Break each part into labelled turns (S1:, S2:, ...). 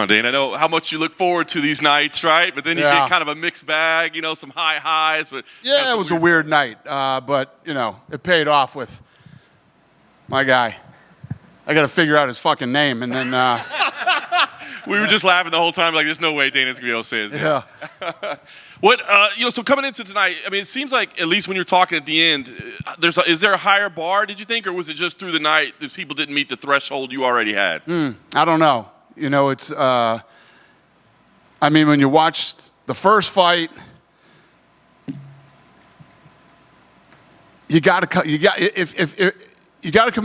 S1: on, Dane. I know how much you look forward to these nights, right? But then you get kind of a mixed bag, some high highs. But
S2: yeah, it was a weird night. But, it paid off with my guy. I got to figure out his fucking name. And then
S1: we were just laughing the whole time, like, there's no way Dana's going to be able to say his name.
S2: Yeah.
S1: So coming into tonight, I mean, it seems like, at least when you're talking at the end, is there a higher bar, did you think? Or was it just through the night that people didn't meet the threshold you already had?
S2: I don't know. It's, when you watch the first fight, you got to come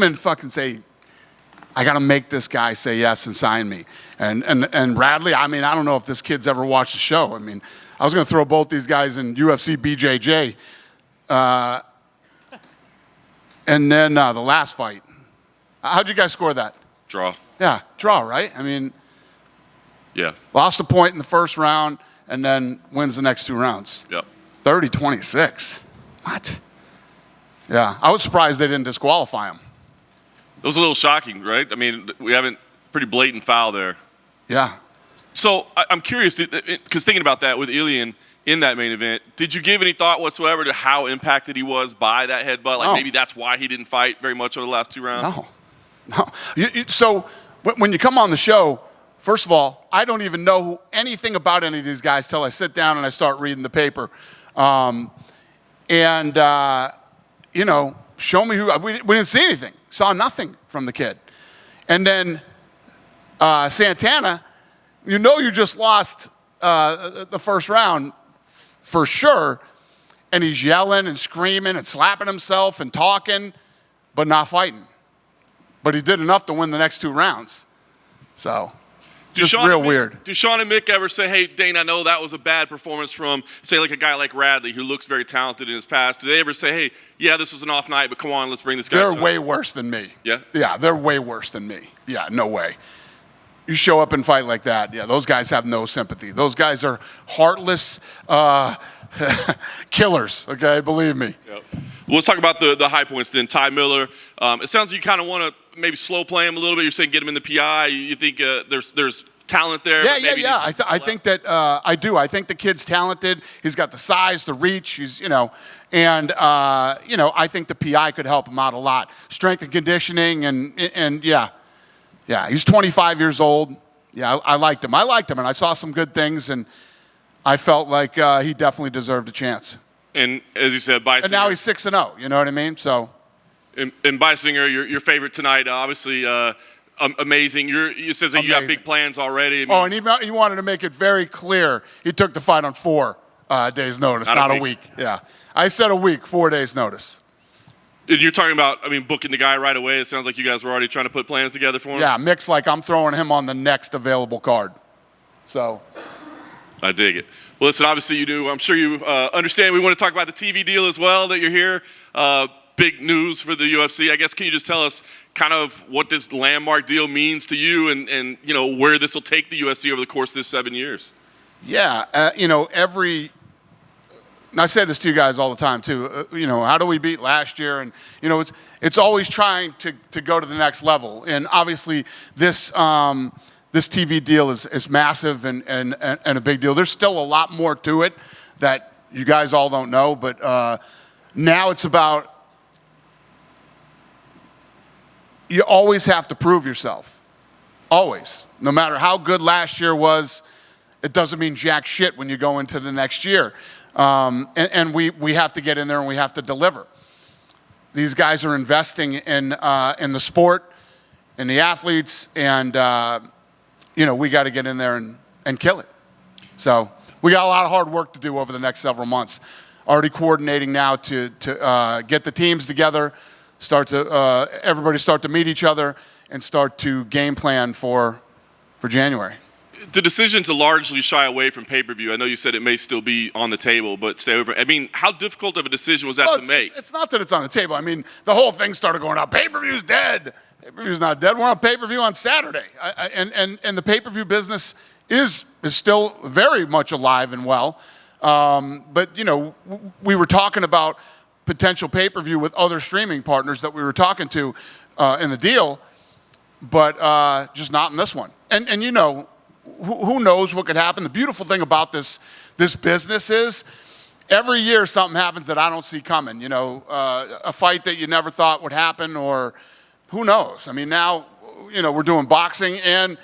S2: in and fucking say, I got to make this guy say yes and sign me. And Bradley, I don't know if this kid's ever watched the show. I was going to throw both these guys in UFC BJJ. And then the last fight. How'd you guys score that?
S1: Draw.
S2: Yeah, draw, right?
S1: Yeah.
S2: Lost a point in the first round and then wins the next 2 rounds.
S1: Yep.
S2: 30-26. What? Yeah, I was surprised they didn't disqualify him.
S1: It was a little shocking, right? We haven't pretty blatant foul there.
S2: Yeah.
S1: So I'm curious, because thinking about that with Ilian in that main event, did you give any thought whatsoever to how impacted he was by that headbutt? Like maybe that's why he didn't fight very much over the last 2 rounds?
S2: No. So when you come on the show, first of all, I don't even know anything about any of these guys till I sit down and I start reading the paper. Show me who. We didn't see anything. Saw nothing from the kid. And then Santana, you just lost the first round for sure. And he's yelling and screaming and slapping himself and talking, but not fighting. But he did enough to win the next 2 rounds. So, just real weird.
S1: Do Sean and Mick ever say, hey, Dane, I know that was a bad performance from, say, like a guy like Radley, who looks very talented in his past. Do they ever say, hey, yeah, this was an off night, but come on, let's bring this guy
S2: They're way worse than me.
S1: Yeah?
S2: Yeah, they're way worse than me. Yeah, no way. You show up and fight like that, yeah, those guys have no sympathy. Those guys are heartless killers, okay? Believe me.
S1: Yep. Well, let's talk about the high points then. Ty Miller, it sounds like you kind of want to maybe slow play him a little bit. You're saying get him in the PI. You think there's talent there?
S2: Yeah. I think that I do. I think the kid's talented. He's got the size, the reach. He's, and I think the PI could help him out a lot. Strength and conditioning, and yeah. He's 25 years old. Yeah, I liked him. And I saw some good things, and I felt like he definitely deserved a chance.
S1: And as you said, Beisinger.
S2: And now he's 6-0. You know what I mean? So.
S1: And Beisinger, your favorite tonight, obviously amazing. You says that you got big plans already.
S2: And he wanted to make it very clear he took the fight on 4 days' notice, not a week. Yeah, I said a week, 4 days' notice.
S1: And you're talking about, booking the guy right away. It sounds like you guys were already trying to put plans together for him.
S2: Yeah, Mick's like, I'm throwing him on the next available card. So.
S1: I dig it. Well, listen, obviously you do. I'm sure you understand. We want to talk about the TV deal as well, that you're here. Big news for the UFC. I guess, can you just tell us kind of what this landmark deal means to you and where this will take the UFC over the course of this 7 years?
S2: Yeah, and I say this to you guys all the time too. How do we beat last year? And it's always trying to go to the next level. And obviously this TV deal is massive and a big deal. There's still a lot more to it that you guys all don't know, but now it's about, you always have to prove yourself. Always. No matter how good last year was, it doesn't mean jack shit when you go into the next year. And we have to get in there and we have to deliver. These guys are investing in the sport, in the athletes, and we got to get in there and kill it. So we got a lot of hard work to do over the next several months. Already coordinating now to get the teams together, everybody start to meet each other, and start to game plan for January.
S1: The decision to largely shy away from pay-per-view, I know you said it may still be on the table, but stay over. How difficult of a decision was that to make?
S2: It's not that it's on the table. The whole thing started going out, pay-per-view's dead. Pay-per-view's not dead. We're on pay-per-view on Saturday. And the pay-per-view business is still very much alive and well. But, we were talking about potential pay-per-view with other streaming partners that we were talking to in the deal, but just not in this one. And who knows what could happen? The beautiful thing about this business is every year something happens that I don't see coming. You know, a fight that you never thought would happen, or who knows? I mean, now, you know, we're doing boxing and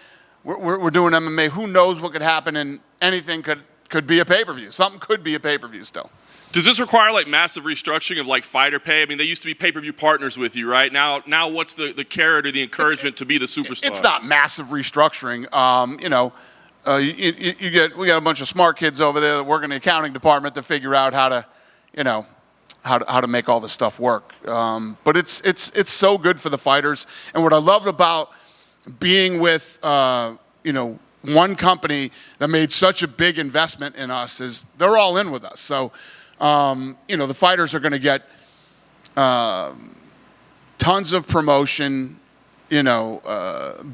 S2: we're doing MMA. Who knows what could happen? And anything could be a pay-per-view. Something could be a pay-per-view still.
S1: Does this require like massive restructuring of like fighter pay? I mean, they used to be pay-per-view partners with you, right? Now what's the carrot or the encouragement to be the superstar?
S2: It's not massive restructuring. You know, we got a bunch of smart kids over there that work in the accounting department to figure out how to, you know, how to make all this stuff work. But it's so good for the fighters. And what I loved about being with, you know, one company that made such a big investment in us is they're all in with us. So, you know, the fighters are going to get tons of promotion, you know,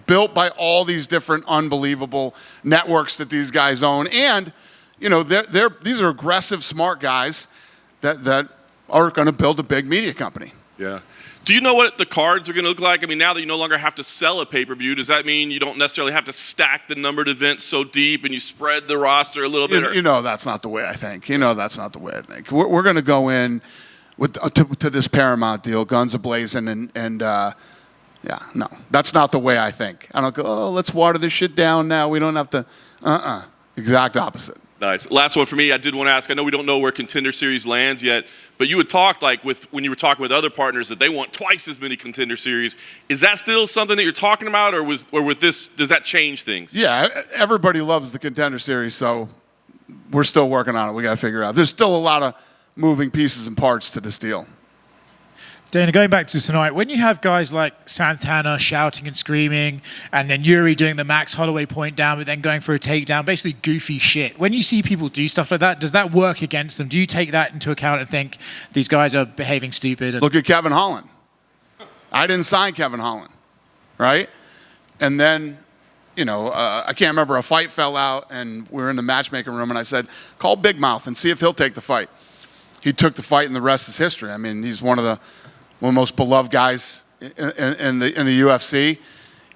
S2: built by all these different unbelievable networks that these guys own. And, you know, these are aggressive, smart guys that are going to build a big media company.
S1: Yeah. Do you know what the cards are going to look like? I mean, now that you no longer have to sell a pay-per-view, does that mean you don't necessarily have to stack the numbered events so deep and you spread the roster a little bit?
S2: You know, that's not the way I think. You know, that's not the way I think. We're going to go in with to this Paramount deal, guns a-blazing, and yeah, no, that's not the way I think. I don't go, oh, let's water this shit down now. We don't have to, exact opposite.
S1: Nice. Last one for me. I did want to ask, I know we don't know where Contender Series lands yet, but you had talked like when you were talking with other partners that they want twice as many Contender Series. Is that still something that you're talking about, or with this, does that change things?
S2: Yeah, everybody loves the Contender Series, so we're still working on it. We got to figure out. There's still a lot of moving pieces and parts to this deal.
S3: Dana, going back to tonight, when you have guys like Santana shouting and screaming, and then Yuri doing the Max Holloway point down, but then going for a takedown, basically goofy shit. When you see people do stuff like that, does that work against them? Do you take that into account and think these guys are behaving stupid?
S2: Look at Kevin Holland. I didn't sign Kevin Holland, right? And then, you know, I can't remember, a fight fell out, and we were in the matchmaking room, and I said, call Big Mouth and see if he'll take the fight. He took the fight, and the rest is history. I mean, he's one of the most beloved guys in the UFC,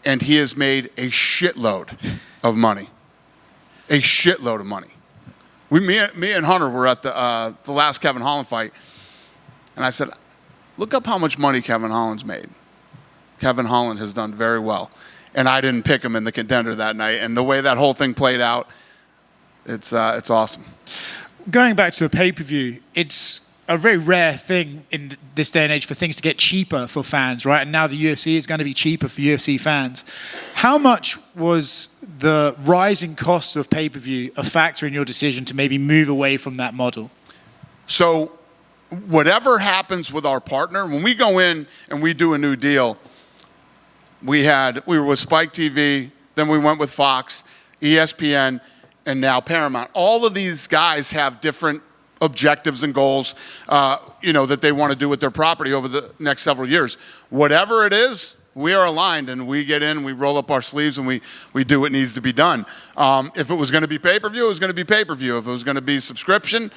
S2: and he has made a shitload of money. A shitload of money. Me and Hunter were at the last Kevin Holland fight, and I said, look up how much money Kevin Holland's made. Kevin Holland has done very well, and I didn't pick him in the contender that night, and the way that whole thing played out, it's awesome.
S3: Going back to a pay-per-view, it's a very rare thing in this day and age for things to get cheaper for fans, right? And now the UFC is going to be cheaper for UFC fans. How much was the rising costs of pay-per-view a factor in your decision to maybe move away from that model?
S2: So whatever happens with our partner, when we go in and we do a new deal, we were with Spike TV, then we went with Fox, ESPN, and now Paramount. All of these guys have different objectives and goals, you know, that they want to do with their property over the next several years. Whatever it is, we are aligned, and we get in, we roll up our sleeves, and we do what needs to be done. If it was going to be pay-per-view, it was going to be pay-per-view. If it was going to be subscription.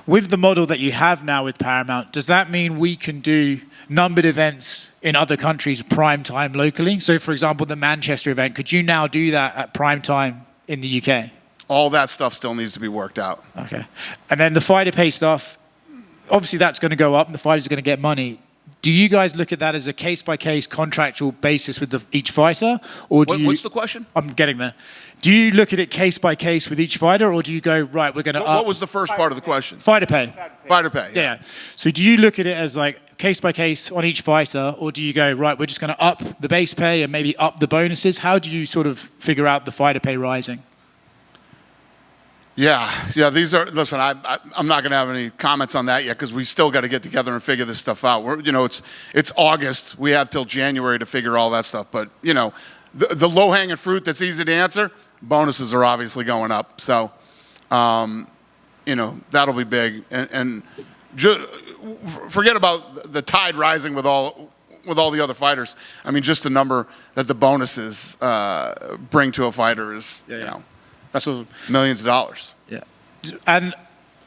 S3: With the model that you have now with Paramount, does that mean we can do numbered events in other countries prime time locally? So, for example, the Manchester event, could you now do that at prime time in the UK?
S2: All that stuff still needs to be worked out.
S3: Okay. And then the fighter pay stuff, obviously that's going to go up and the fighters are going to get money. Do you guys look at that as a case-by-case contractual basis with each fighter? Or
S2: What's the question?
S3: I'm getting there. Do you look at it case-by-case with each fighter, or do you go, right, we're going to
S2: What was the first part of the question?
S3: Fighter pay.
S2: Fighter pay,
S3: Yeah. So do you look at it as like case-by-case on each fighter, or do you go, right, we're just going to up the base pay and maybe up the bonuses? How do you sort of figure out the fighter pay rising?
S2: Yeah. Listen, I'm not going to have any comments on that yet because we still got to get together and figure this stuff out. It's August. We have till January to figure all that stuff. But, you know, the low-hanging fruit that's easy to answer, bonuses are obviously going up. So, you know, that'll be big. And forget about the tide rising with all the other fighters. I mean, just the number that the bonuses bring to a fighter is, you know, that's millions of dollars.
S3: Yeah. And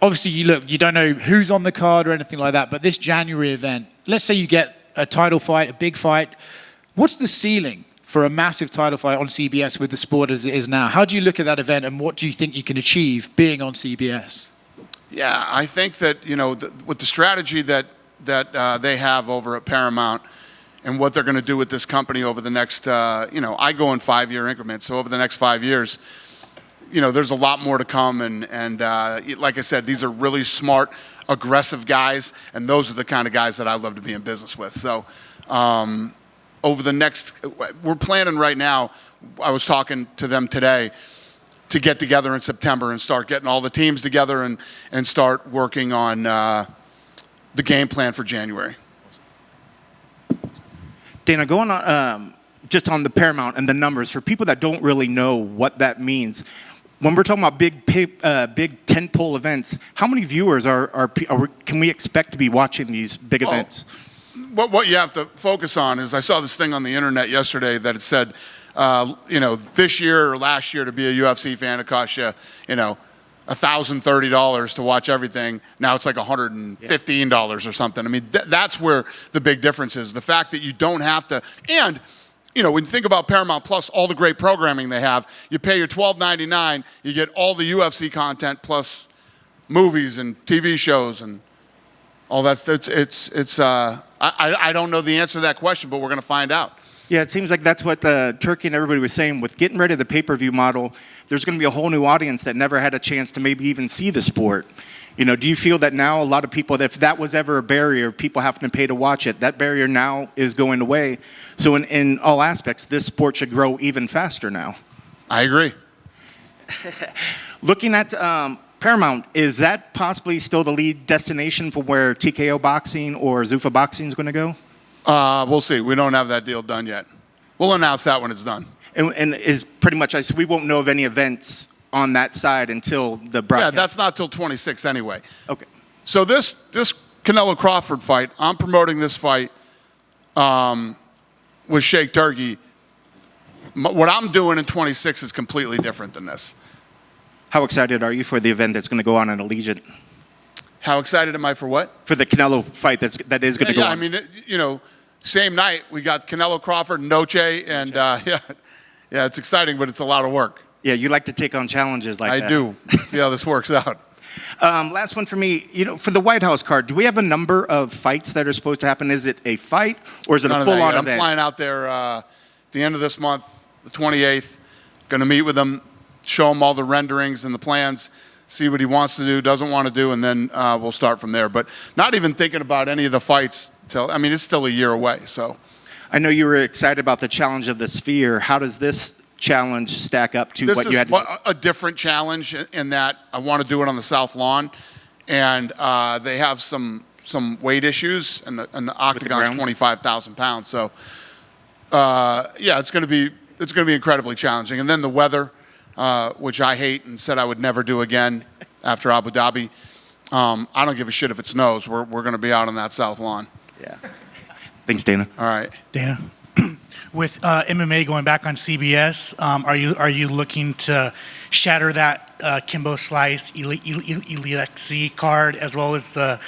S3: obviously, you don't know who's on the card or anything like that, but this January event, let's say you get a title fight, a big fight. What's the ceiling for a massive title fight on CBS with the sport as it is now. How do you look at that event, and what do you think you can achieve being on CBS?
S2: Yeah, I think that, with the strategy that they have over at Paramount and what they're going to do with this company over the next, I go in 5-year increments. So over the next 5 years, there's a lot more to come. And like I said, these are really smart, aggressive guys. And those are the kind of guys that I love to be in business with. So over the next, we're planning right now, I was talking to them today, to get together in September and start getting all the teams together and start working on the game plan for January.
S4: Dana, going on just on the Paramount and the numbers, for people that don't really know what that means, when we're talking about big tentpole events, how many viewers can we expect to be watching these big events?
S2: What you have to focus on is, I saw this thing on the internet yesterday that it said, this year or last year to be a UFC fan, it cost you, $1,030 to watch everything. Now it's like $115 or something. I mean, that's where the big difference is. The fact that you don't have to, and, when you think about Paramount Plus, all the great programming they have, you pay your $12.99, you get all the UFC content plus movies and TV shows and all that. I don't know the answer to that question, but we're going to find out.
S4: Yeah, it seems like that's what Turkey and everybody was saying. With getting rid of the pay-per-view model, there's going to be a whole new audience that never had a chance to maybe even see the sport. Do you feel that now a lot of people, that if that was ever a barrier, people having to pay to watch it, that barrier now is going away? So in all aspects, this sport should grow even faster now.
S2: I agree.
S4: Looking at Paramount, is that possibly still the lead destination for where TKO Boxing or Zuffa Boxing is going to go?
S2: We'll see. We don't have that deal done yet. We'll announce that when it's done.
S4: And is pretty much, so we won't know of any events on that side until the broadcast.
S2: Yeah, that's not till 26 anyway.
S4: Okay.
S2: So this Canelo Crawford fight, I'm promoting this fight with Sheikh Turkey. What I'm doing in 26 is completely different than this.
S4: How excited are you for the event that's going to go on in Allegiant?
S2: How excited am I for what?
S4: For the Canelo fight that is going to go on.
S2: I mean, same night we got Canelo Crawford and Noche, and yeah, it's exciting, but it's a lot of work.
S4: Yeah, you like to take on challenges like that.
S2: I do. See how this works out.
S4: Last one for me. For the White House card, do we have a number of fights that are supposed to happen? Is it a fight or is it a full-on event?
S2: I'm flying out there the end of this month, the 28th. Going to meet with him, show him all the renderings and the plans, see what he wants to do, doesn't want to do, and then we'll start from there. But not even thinking about any of the fights it's still a year away. So,
S4: I know you were excited about the challenge of the Sphere. How does this challenge stack up to what you had to do?
S2: This is a different challenge in that I want to do it on the South Lawn, and they have some weight issues, and the octagon's 25,000 pounds. So, it's going to be incredibly challenging. And then the weather, which I hate and said I would never do again after Abu Dhabi. I don't give a shit if it snows. We're going to be out on that South Lawn.
S4: Yeah. Thanks, Dana.
S2: All right.
S5: Dana, with MMA going back on CBS, are you looking to shatter that Kimbo Slice Elite card as well as the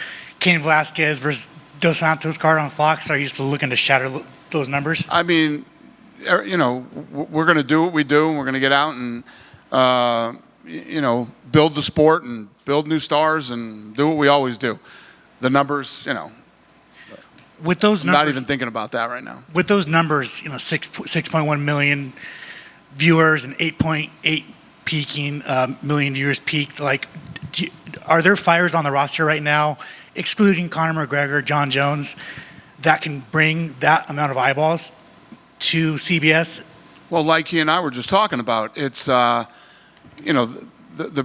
S5: Cain Velasquez versus Dos Santos card on Fox? Are you still looking to shatter those numbers?
S2: I mean, we're going to do what we do, and we're going to get out and build the sport and build new stars and do what we always do. The numbers,
S5: with those numbers,
S2: I'm not even thinking about that right now.
S5: With those numbers, 6.1 million viewers and 8.8 peaking million viewers peaked. Like, are there fighters on the roster right now, excluding Conor McGregor, John Jones, that can bring that amount of eyeballs to CBS?
S2: Well, like he and I were just talking about, it's the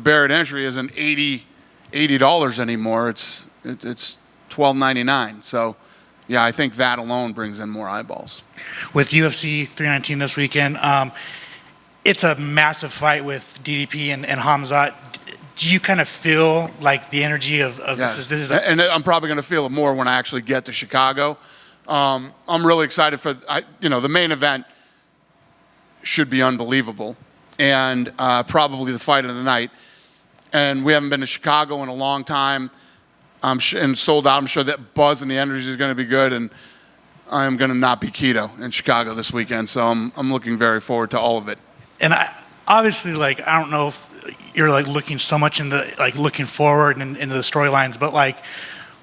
S2: Barrett entry isn't $80 anymore. It's $12.99. So. Yeah, I think that alone brings in more eyeballs.
S5: With UFC 319 this weekend, it's a massive fight with DDP and Hamzat. Do you kind of feel like the energy of
S2: yes.
S5: this?
S2: And I'm probably going to feel it more when I actually get to Chicago. I'm really excited for, the main event should be unbelievable, and probably the fight of the night. And we haven't been to Chicago in a long time. And sold out. I'm sure that buzz and the energy is going to be good. And I am going to not be keto in Chicago this weekend, so I'm looking very forward to all of it.
S5: And obviously, like, I don't know if you're like looking so much into like looking forward and into the storylines, but like,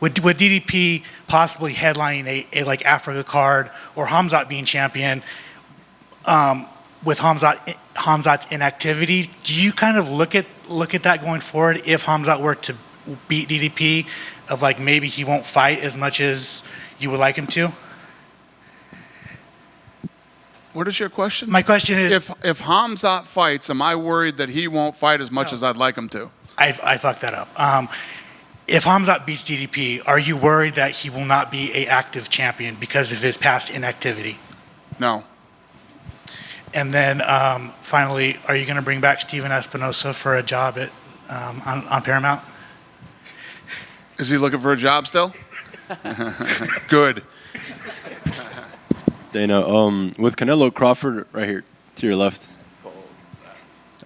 S5: would DDP possibly headlining a like Africa card or Hamzat being champion? With Hamzat's inactivity, do you kind of look at that going forward if Hamzat were to beat DDP, of like maybe he won't fight as much as you would like him to?
S2: What is your question?
S5: My question is,
S2: if Hamzat fights, am I worried that he won't fight as much as I'd like him to?
S5: I fucked that up. If Hamzat beats DDP, are you worried that he will not be an active champion because of his past inactivity?
S2: No.
S5: And then finally, are you going to bring back Steven Espinosa for a job at on Paramount?
S2: Is he looking for a job still? Good.
S6: Dana, with Canelo Crawford right here to your left.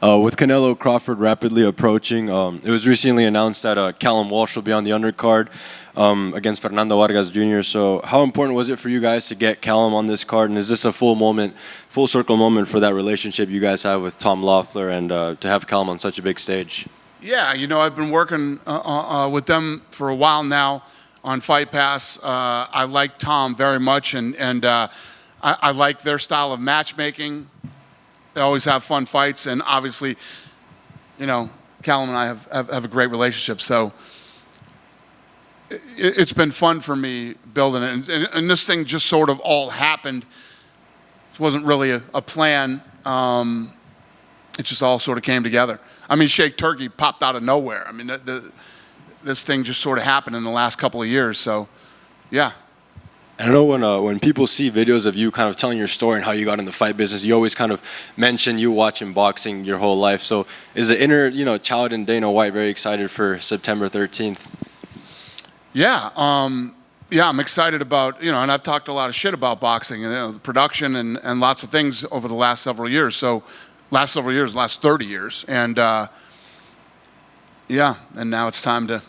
S6: With Canelo Crawford rapidly approaching, it was recently announced that Callum Walsh will be on the undercard against Fernando Vargas Jr. So how important was it for you guys to get Callum on this card? And is this a full circle moment for that relationship you guys have with Tom Loeffler and to have Callum on such a big stage?
S2: Yeah, I've been working with them for a while now on Fight Pass. I like Tom very much, and I like their style of matchmaking. They always have fun fights, and obviously, Callum and I have a great relationship. So it's been fun for me building it, and this thing just sort of all happened. It wasn't really a plan. It just all sort of came together. I mean, Shake Turkey popped out of nowhere. I mean, this thing just sort of happened in the last couple of years. So, yeah.
S6: I know when people see videos of you kind of telling your story and how you got in the fight business, you always kind of mention you watching boxing your whole life. So is the inner, child in Dana White very excited for September 13th?
S2: Yeah. I'm excited about, and I've talked a lot of shit about boxing and the production and lots of things over the last several years. So last 30 years. And, and now it's time to...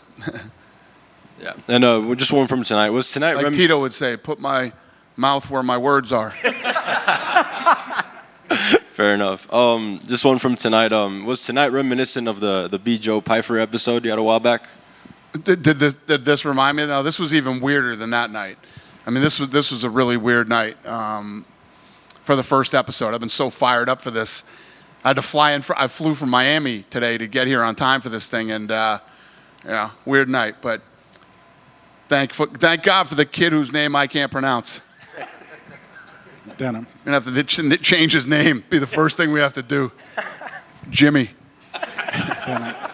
S6: Yeah, and just one from tonight. Was tonight
S2: like Tito would say, put my mouth where my words are.
S6: Fair enough. Just one from tonight. Was tonight reminiscent of the B. Joe Pyfer episode you had a while back?
S2: Did this remind me? No, this was even weirder than that night. I mean, this was a really weird night for the first episode. I've been so fired up for this. I had to fly in. I flew from Miami today to get here on time for this thing, and weird night, but. Thank God for the kid whose name I can't pronounce.
S7: Dana.
S2: We're going to have to change his name. Be the first thing we have to do. Jimmy.
S7: Dana.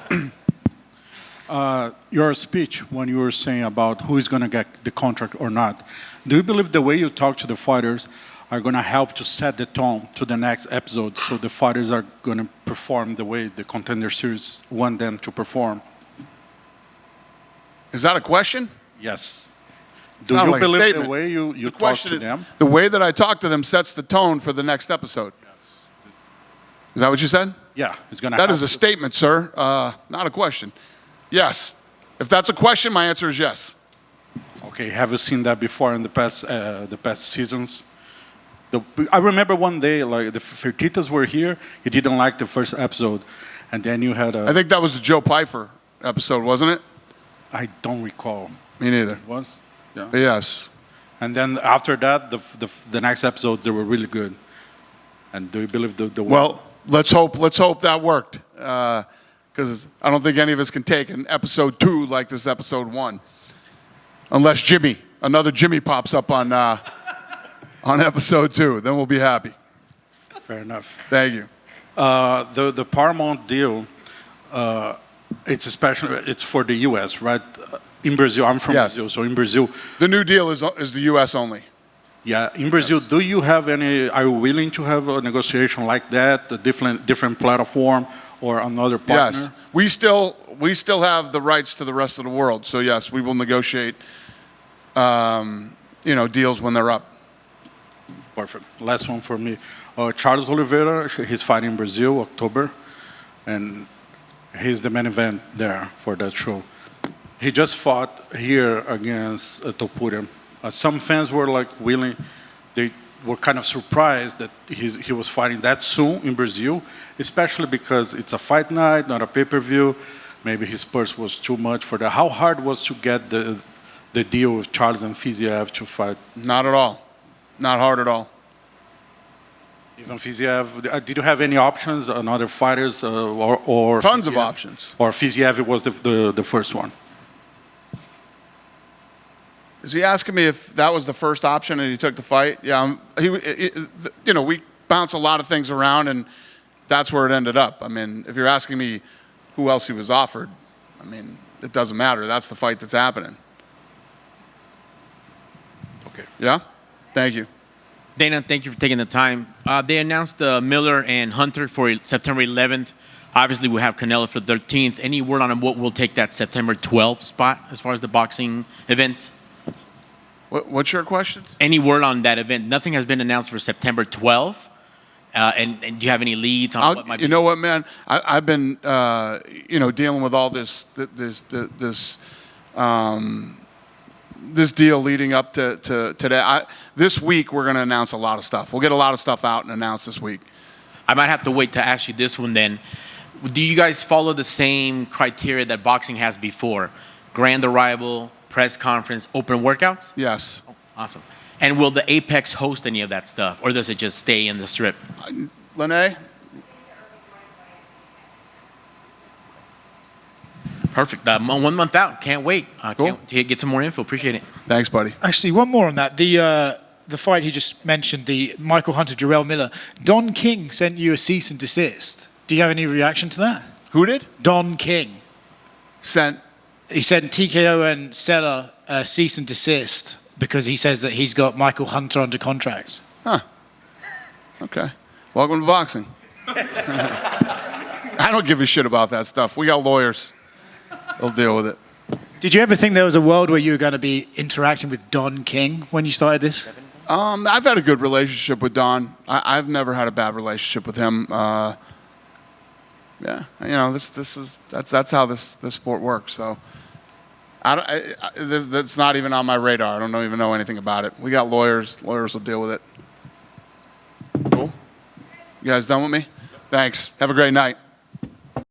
S7: Your speech when you were saying about who is going to get the contract or not, do you believe the way you talk to the fighters are going to help to set the tone to the next episode so the fighters are going to perform the way the Contender Series want them to perform?
S2: Is that a question?
S7: Yes. Do you
S2: like
S7: believe the way you talk to them?
S2: The way that I talk to them sets the tone for the next episode. Yes. Is that what you said?
S7: Yeah, it's going to.
S2: That is a statement, sir, not a question. Yes. If that's a question, my answer is yes.
S7: Okay. Have you seen that before in the past seasons? I remember one day, like the Fertitas were here. You didn't like the first episode, and then you had a.
S2: I think that was the Joe Pyfer episode, wasn't it?
S7: I don't recall.
S2: Me neither.
S7: It was? Yeah.
S2: But yes.
S7: And then after that, the next episodes, they were really good. And do you believe the
S2: Well, let's hope that worked. Because I don't think any of us can take an episode 2 like this episode 1. Unless another Jimmy pops up on episode 2. Then we'll be happy.
S7: Fair enough.
S2: Thank you.
S7: The Paramount deal, it's for the U.S., right? In Brazil, I'm from Brazil, so in Brazil.
S2: The new deal is the U.S. only.
S7: Yeah, in Brazil, do you have are you willing to have a negotiation like that, a different platform or another partner?
S2: Yes, we still have the rights to the rest of the world. So yes, we will negotiate, deals when they're up.
S7: Perfect. Last one for me. Charles Oliveira, he's fighting in Brazil, October, and he's the main event there for that show. He just fought here against Topuria Some fans were like willing, they were kind of surprised that he was fighting that soon in Brazil, especially because it's a fight night, not a pay-per-view. Maybe his purse was too much for that. How hard was to get the deal with Charles and Fiziev to fight?
S2: Not at all. Not hard at all.
S7: Even Fiziev, did you have any options on other fighters or
S2: Tons of
S7: Fiziev?
S2: options.
S7: Or Fiziev was the first one?
S2: Is he asking me if that was the first option and he took the fight? Yeah, we bounce a lot of things around, and that's where it ended up. I mean, if you're asking me who else he was offered, I mean, it doesn't matter. That's the fight that's happening.
S7: Okay.
S2: Yeah? Thank you.
S8: Dana, thank you for taking the time. They announced Miller and Hunter for September 11th. Obviously, we have Canelo for the 13th. Any word on what will take that September 12th spot as far as the boxing event?
S2: What's your question?
S8: Any word on that event? Nothing has been announced for September 12th. And do you have any leads on what might be?
S2: You know what, man? I've been, dealing with all this deal leading up to today. This week, we're going to announce a lot of stuff. We'll get a lot of stuff out and announce this week.
S8: I might have to wait to ask you this one then. Do you guys follow the same criteria that boxing has before? Grand arrival, press conference, open workouts?
S2: Yes.
S8: Oh, awesome. And will the Apex host any of that stuff, or does it just stay in the Strip?
S2: Lene?
S8: Perfect. 1 month out. Can't wait.
S2: Cool.
S8: Can't get some more info. Appreciate it.
S2: Thanks, buddy.
S3: Actually, one more on that. The fight he just mentioned, the Michael Hunter, Jarrell Miller. Don King sent you a cease and desist. Do you have any reaction to that?
S2: Who did?
S3: Don King.
S2: Sent.
S3: He sent TKO and Seller a cease and desist because he says that he's got Michael Hunter under contract.
S2: Huh. Okay. Welcome to boxing. I don't give a shit about that stuff. We got lawyers. They'll deal with it.
S3: Did you ever think there was a world where you were going to be interacting with Don King when you started this?
S2: I've had a good relationship with Don. I've never had a bad relationship with him. Yeah, that's how this sport works. So, that's not even on my radar. I don't even know anything about it. We got lawyers. Lawyers will deal with it. Cool. You guys done with me? Thanks. Have a great night.